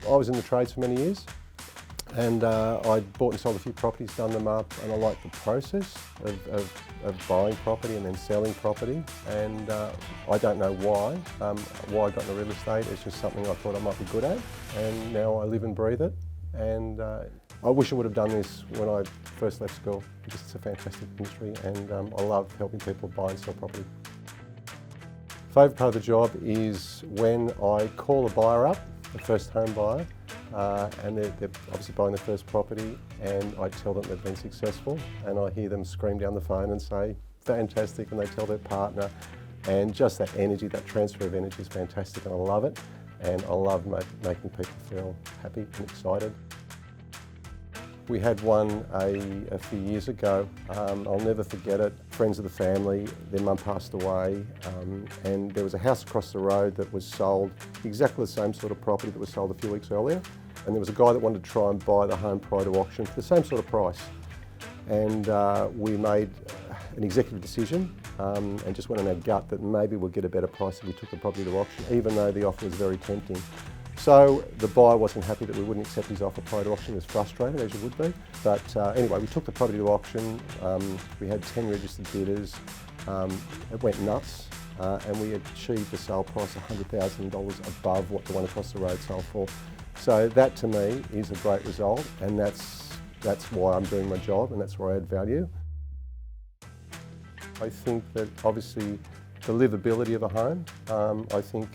I was in the trades for many years, and I bought and sold a few properties, done them up, and I like the process of buying property and then selling property. And I don't know why I got into real estate. It's just something I thought I might be good at, and now I live and breathe it. And I wish I would have done this when I first left school, because it's a fantastic industry, and I love helping people buy and sell property. Favourite part of the job is when I call a buyer up, a first home buyer, and they're obviously buying their first property, and I tell them they've been successful, and I hear them scream down the phone and say, fantastic, and they tell their partner, and just that energy, that transfer of energy is fantastic, and I love it, and I love making people feel happy and excited. We had one a few years ago. I'll never forget it. Friends of the family, their mum passed away, and there was a house across the road that was sold, exactly the same sort of property that was sold a few weeks earlier. And there was a guy that wanted to try and buy the home prior to auction for the same sort of price. And we made an executive decision and just went on our gut that maybe we'd get a better price if we took the property to auction, even though the offer was very tempting. So the buyer wasn't happy that we wouldn't accept his offer prior to auction. He was frustrated, as you would be. But anyway, we took the property to auction. We had 10 registered bidders. It went nuts, and we achieved a sale price $100,000 above what the one across the road sold for. So that, to me, is a great result, and that's why I'm doing my job, and that's where I add value. I think that obviously the livability of a home, I think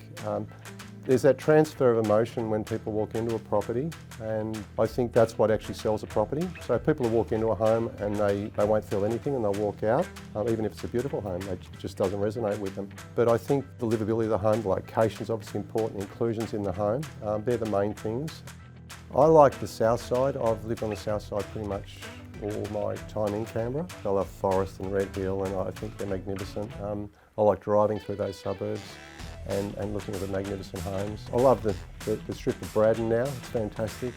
there's that transfer of emotion when people walk into a property, and I think that's what actually sells a property. So people will walk into a home and they won't feel anything, and they'll walk out, even if it's a beautiful home, it just doesn't resonate with them. But I think the livability of the home, the location is obviously important, inclusions in the home, they're the main things. I like the south side. I've lived on the south side pretty much all my time in Canberra. I love Forest and Red Hill, and I think they're magnificent. I like driving through those suburbs and looking at the magnificent homes. I love the strip of Braddon now, it's fantastic.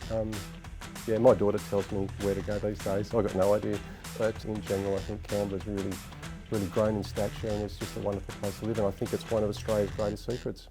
Yeah, my daughter tells me where to go these days. I've got no idea, but in general I think Canberra's really grown in stature, and it's just a wonderful place to live, and I think it's one of Australia's greatest secrets.